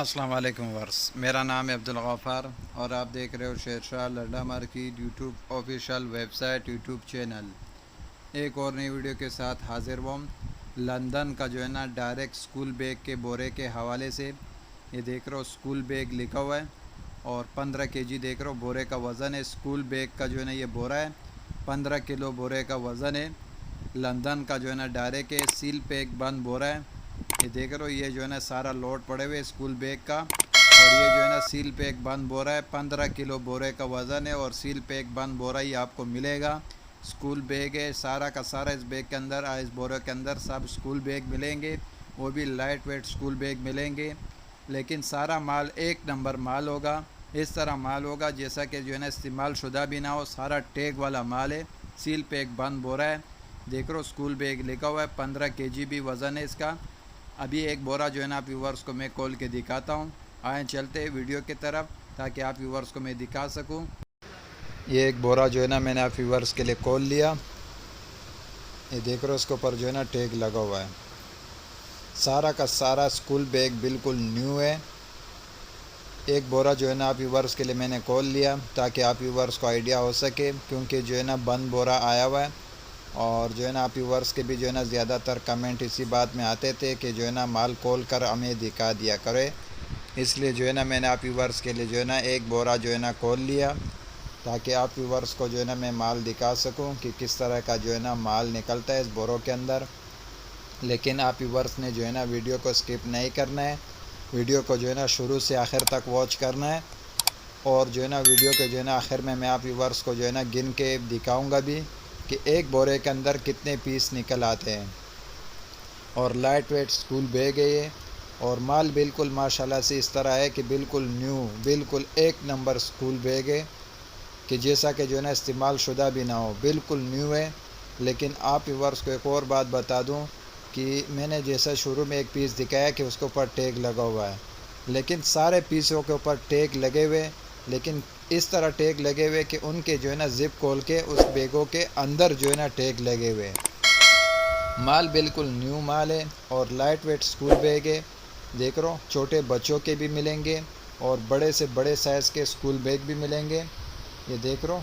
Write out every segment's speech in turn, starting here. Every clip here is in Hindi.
अस्सलाम वालेकुम वर्स, मेरा नाम है अब्दुल गफ़ार और आप देख रहे हो Shershah Ladda market YouTube official website YouTube channel. एक और नई वीडियो के साथ हाजिर हूँ। लंदन का जो है ना डायरेक्ट स्कूल बैग के बोरे के हवाले से ये देख रहे हो, स्कूल बैग लिखा हुआ है और 15 केजी देख रहे हो बोरे का वज़न है। स्कूल बैग का जो है ना ये बोरा है, 15 किलो बोरे का वज़न है। लंदन का जो है ना डायरेक्ट है, सील पैक बंद बोरा है। ये देख रहे हो, ये जो है ना सारा लोड पड़े हुए स्कूल बैग का और ये जो है ना सील पैक बंद बोरा है। 15 किलो बोरे का वज़न है और सील पैक बंद बोरा ही आपको मिलेगा। स्कूल बैग है सारा का सारा इस बैग के अंदर, इस बोरे के अंदर सब स्कूल बैग मिलेंगे, वो भी लाइट वेट स्कूल बैग मिलेंगे। लेकिन सारा माल एक नंबर माल होगा। इस तरह माल होगा जैसा कि जो है ना इस्तेमाल शुदा भी ना हो, सारा टैग वाला माल है। सील पैक बंद बोरा है। देख रो स्कूल बैग लिखा हुआ है, 15 केजी भी वज़न है इसका। अभी एक बोरा जो है ना आप व्यूवर्स को मैं खोल के दिखाता हूँ। आए चलते हैं वीडियो की तरफ ताकि आप व्यूवर्स को मैं दिखा सकूँ। ये एक बोरा जो है ना मैंने आप व्यूवर्स के लिए खोल लिया। ये देख रहे हो, उसके ऊपर जो है ना टैग लगा हुआ है। सारा का सारा स्कूल बैग बिल्कुल न्यू है। एक बोरा जो है ना आप व्यूवर्स के लिए मैंने खोल लिया ताकि आप व्यूवर्स को आइडिया हो सके, क्योंकि जो है ना बंद बोरा आया हुआ है। और जो है ना आप व्यूवर्स के भी जो है ना ज़्यादातर कमेंट इसी बात में आते थे कि जो है ना माल खोल कर हमें दिखा दिया करे। इसलिए जो है ना मैंने आप व्यूवर्स के लिए जो है ना एक बोरा जो है ना खोल लिया ताकि आप व्यूवर्स को जो है ना मैं माल दिखा सकूं कि किस तरह का जो है ना माल निकलता है इस बोरों के अंदर। लेकिन आप व्यूवर्स ने जो है ना वीडियो को स्किप नहीं करना है, वीडियो को जो है ना शुरू से आखिर तक वॉच करना है। और जो है ना वीडियो के जो है ना आखिर में मैं आप व्यूवर्स को जो है ना गिन के दिखाऊंगा भी कि एक बोरे के अंदर कितने पीस निकल आते हैं। और लाइट वेट स्कूल बैग है ये, और माल बिल्कुल माशाल्लाह से इस तरह है कि बिल्कुल न्यू, बिल्कुल एक नंबर स्कूल बैग है कि जैसा कि जो है ना इस्तेमाल शुदा भी ना हो, बिल्कुल न्यू है। लेकिन आप व्यूअर्स को एक और बात बता दूं कि मैंने जैसा शुरू में एक पीस दिखाया कि उसके ऊपर टैग लगा हुआ है, लेकिन सारे पीसों के ऊपर टैग लगे हुए, लेकिन इस तरह टैग लगे हुए कि उनके जो है ना ज़िप खोल के उस बैगों के अंदर जो है ना टैग लगे हुए। माल बिल्कुल न्यू माल है और लाइट वेट स्कूल बैग है। देख रहे हो, छोटे बच्चों के भी मिलेंगे और बड़े से बड़े साइज़ के स्कूल बैग भी मिलेंगे। ये देख रहे हो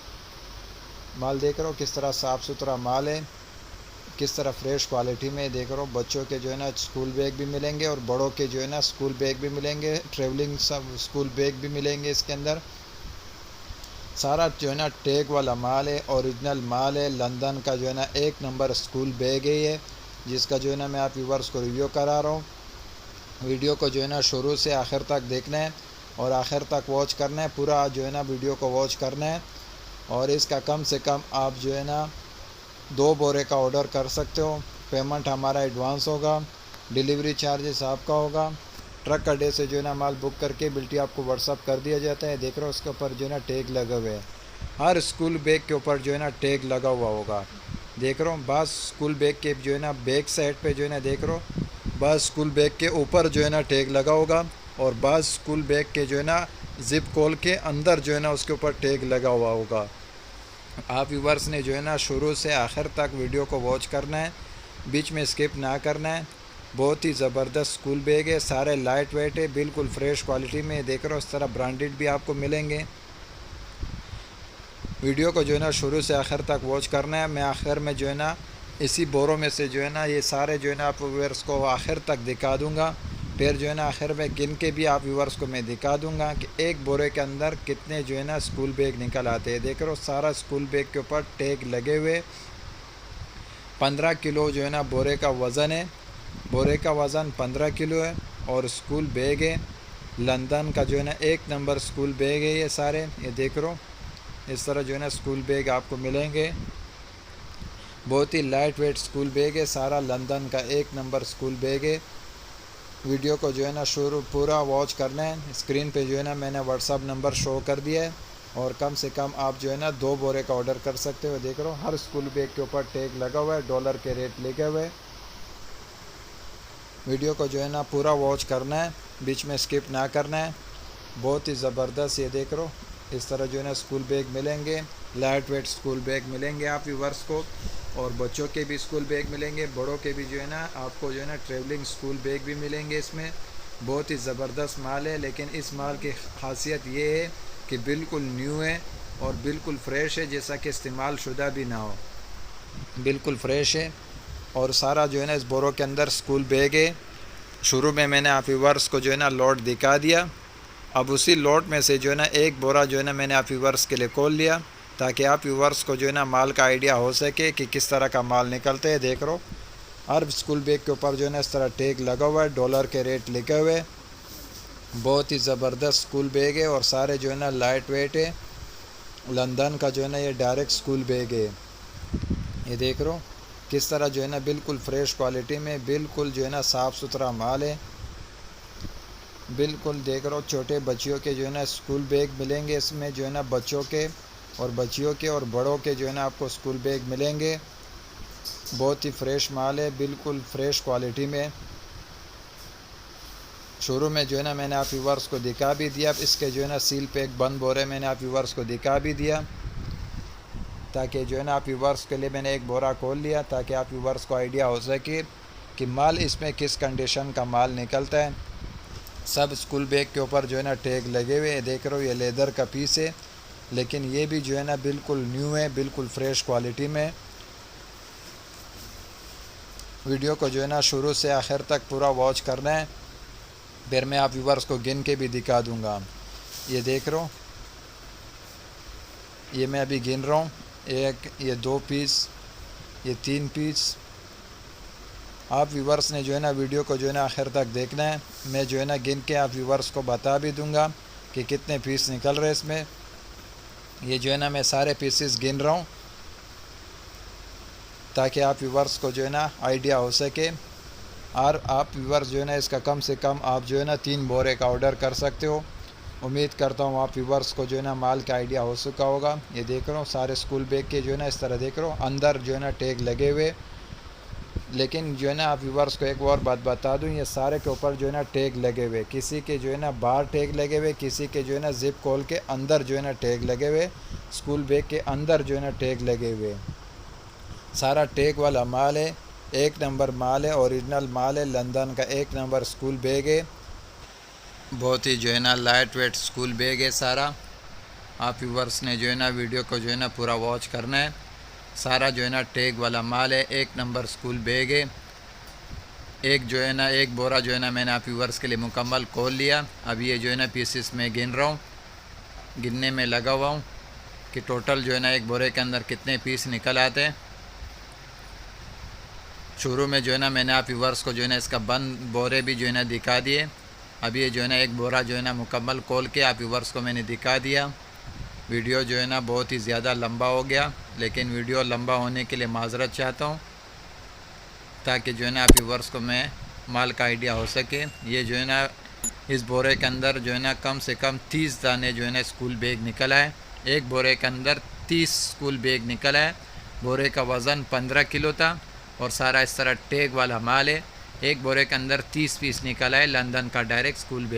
माल, देख रहे हो किस तरह साफ़ सुथरा माल है, किस तरह फ्रेश क्वालिटी में। देख रहे हो बच्चों के जो है ना स्कूल बैग भी मिलेंगे और बड़ों के जो है ना स्कूल बैग भी मिलेंगे, ट्रेवलिंग सब स्कूल बैग भी मिलेंगे इसके अंदर। सारा जो है ना टैग वाला माल है, ओरिजिनल माल है। लंदन का जो है ना एक नंबर स्कूल बैग है ये, जिसका जो है ना मैं आप व्यूवर्स को रिव्यू करा रहा हूँ। वीडियो को जो है ना शुरू से आखिर तक देखना है और आखिर तक वॉच करना है, पूरा जो है ना वीडियो को वॉच करना है। और इसका कम से कम आप जो है ना 2 बोरे का ऑर्डर कर सकते हो। पेमेंट हमारा एडवांस होगा, डिलीवरी चार्जेस आपका होगा। ट्रक अड्डे से जो है ना माल बुक करके बिल्टी आपको व्हाट्सअप कर दिया जाता है। देख रहे हो उसके ऊपर जो है ना टैग लगे हुए हैं, हर स्कूल बैग के ऊपर जो है ना टैग लगा हुआ होगा। देख रहे हो बस स्कूल बैग के जो है ना बैक साइड पे जो है ना देख रहे हो, बस स्कूल बैग के ऊपर जो है ना टैग लगा होगा और बस स्कूल बैग के जो है ना जिप खोल के अंदर जो है ना उसके ऊपर टैग लगा हुआ होगा। आप व्यूवर्स ने जो है ना शुरू से आखिर तक वीडियो को वॉच करना है, बीच में स्किप ना करना है। बहुत ही ज़बरदस्त स्कूल बैग है, सारे लाइट वेट है, बिल्कुल फ्रेश क्वालिटी में। देख रहे हो इस तरह ब्रांडेड भी आपको मिलेंगे। वीडियो को जो है ना शुरू से आखिर तक वॉच करना है। मैं आखिर में जो है ना इसी बोरों में से जो है ना ये सारे जो है ना आप व्यूवर्स को आखिर तक दिखा दूँगा। फिर जो है ना आखिर में गिन के भी आप व्यूवर्स को मैं दिखा दूंगा कि एक बोरे के अंदर कितने जो है ना स्कूल बैग निकल आते हैं। देख रहे हो सारा स्कूल बैग के ऊपर टैग लगे हुए। 15 किलो जो है ना बोरे का वज़न है, बोरे का वज़न 15 किलो है और स्कूल बैग है। लंदन का जो है ना एक नंबर स्कूल बैग है ये सारे। ये देख रहे हो इस तरह जो है ना स्कूल बैग आपको मिलेंगे। बहुत ही लाइट वेट स्कूल बैग है, सारा लंदन का एक नंबर स्कूल बैग है। वीडियो को जो है ना शुरू पूरा वॉच करना है। स्क्रीन पे जो है ना मैंने व्हाट्सअप नंबर शो कर दिया है और कम से कम आप जो है ना 2 बोरे का ऑर्डर कर सकते हो। देख रहे हो हर स्कूल बैग के ऊपर टैग लगा हुआ है, डॉलर के रेट लिखे हुए हैं। वीडियो को जो है ना पूरा वॉच करना है, बीच में स्किप ना करना है। बहुत ही ज़बरदस्त ये देख रहे हो इस तरह जो है ना स्कूल बैग मिलेंगे, लाइट वेट स्कूल बैग मिलेंगे आप व्यूवर्स को। और बच्चों के भी स्कूल बैग मिलेंगे, बड़ों के भी जो है ना आपको जो है ना ट्रेवलिंग स्कूल बैग भी मिलेंगे इसमें। बहुत ही ज़बरदस्त माल है। लेकिन इस माल की खासियत ये है कि बिल्कुल न्यू है और बिल्कुल फ़्रेश है, जैसा कि इस्तेमाल शुदा भी ना हो, बिल्कुल फ़्रेश है। और सारा जो है ना इस बोरों के अंदर स्कूल बैग है। शुरू में मैंने आप व्यूअर्स को जो है ना लोड दिखा दिया। अब उसी लोड में से जो है ना एक बोरा जो है ना मैंने आप व्यूअर्स के लिए खोल लिया, ताकि आप व्यूअर्स को जो है ना माल का आइडिया हो सके कि किस तरह का माल निकलते हैं। देख लो, हर स्कूल बैग के ऊपर जो है ना इस तरह टैग लगा हुआ है, डॉलर के रेट लिखे हुए। बहुत ही ज़बरदस्त स्कूल बैग है और सारे जो है ना लाइट वेट है। लंदन का जो है ना ये डायरेक्ट स्कूल बैग है। ये देख लो किस तरह जो है ना बिल्कुल फ़्रेश क्वालिटी में, बिल्कुल जो है ना साफ़ सुथरा माल है। बिल्कुल देख रहा हूँ, छोटे बच्चियों के जो है ना स्कूल बैग मिलेंगे इसमें, जो है ना बच्चों के और बच्चियों के और बड़ों के जो है ना आपको स्कूल बैग मिलेंगे। बहुत ही फ्रेश माल है, बिल्कुल फ्रेश क्वालिटी में। शुरू में जो है ना मैंने आप व्यूअर्स को दिखा भी दिया। अब इसके जो है ना सील पैक बंद बोरे मैंने आप व्यूअर्स को दिखा भी दिया, ताकि जो है ना आप व्यूअर्स के लिए मैंने एक बोरा खोल लिया, ताकि आप व्यूअर्स को आइडिया हो सके कि माल इसमें किस कंडीशन का माल निकलता है। सब स्कूल बैग के ऊपर जो है ना टैग लगे हुए हैं। देख रहे हो ये लेदर का पीस है, लेकिन ये भी जो है ना बिल्कुल न्यू है, बिल्कुल फ्रेश क्वालिटी में। वीडियो को जो है ना शुरू से आखिर तक पूरा वॉच करना है, फिर मैं आप व्यूअर्स को गिन के भी दिखा दूंगा। ये देख रहे हो, ये मैं अभी गिन रहा हूँ, एक, ये 2 पीस, ये 3 पीस। आप व्यूवर्स ने जो है ना वीडियो को जो है ना आखिर तक देखना है। मैं जो है ना गिन के आप व्यूवर्स को बता भी दूंगा कि कितने पीस निकल रहे हैं इसमें। ये जो है ना मैं सारे पीसेस गिन रहा हूँ, ताकि आप व्यूवर्स को जो है ना आइडिया हो सके। और आप व्यूवर्स जो है ना इसका कम से कम आप जो है ना 3 बोरे का ऑर्डर कर सकते हो। उम्मीद करता हूँ आप व्यूवर्स को जो है ना माल का आइडिया हो चुका होगा। ये देख रहा हूँ सारे स्कूल बैग के जो है ना इस तरह देख रहा हूँ, अंदर जो है ना टैग लगे हुए। लेकिन जो है ना आप व्यूवर्स को एक और बात बता दूं, ये सारे के ऊपर जो है ना टैग लगे हुए, किसी के जो है ना बाहर टैग लगे हुए, किसी के जो है ना जिप खोल के अंदर जो है ना टैग लगे हुए, स्कूल बैग के अंदर जो है ना टैग लगे हुए। सारा टैग वाला माल है, एक नंबर माल है, ओरिजिनल माल है, लंदन का एक नंबर स्कूल बैग है। बहुत ही जो है ना लाइट वेट स्कूल बैग है सारा। आप व्यूवर्स ने जो है ना वीडियो को जो है ना पूरा वॉच करना है। सारा जो है ना टैग वाला माल है, एक नंबर स्कूल बैग है। एक जो है ना एक बोरा जो है ना मैंने आप व्यूवर्स के लिए मुकम्मल खोल लिया। अब ये जो है ना पीसेस में गिन रहा हूँ, गिनने में लगा हुआ हूँ कि टोटल जो है ना एक बोरे के अंदर कितने पीस निकल आते हैं। शुरू में जो है ना मैंने आप व्यूवर्स को जो है ना इसका बंद बोरे भी जो है ना दिखा दिए। अब ये जो है ना एक बोरा जो है ना मुकम्मल खोल के आप व्यूवर्स को मैंने दिखा दिया। वीडियो जो है ना बहुत ही ज़्यादा लंबा हो गया, लेकिन वीडियो लंबा होने के लिए माजरत चाहता हूँ, ताकि जो है ना आप व्यूवर्स को मैं माल का आइडिया हो सके। ये जो है ना इस बोरे के अंदर जो है ना कम से कम 30 दाने जो है ना स्कूल बैग निकला है। एक बोरे के अंदर 30 स्कूल बैग निकला है। बोरे का वज़न 15 किलो था और सारा इस तरह टैग वाला माल है। एक बोरे के अंदर 30 पीस निकला है लंदन का डायरेक्ट स्कूल बैग।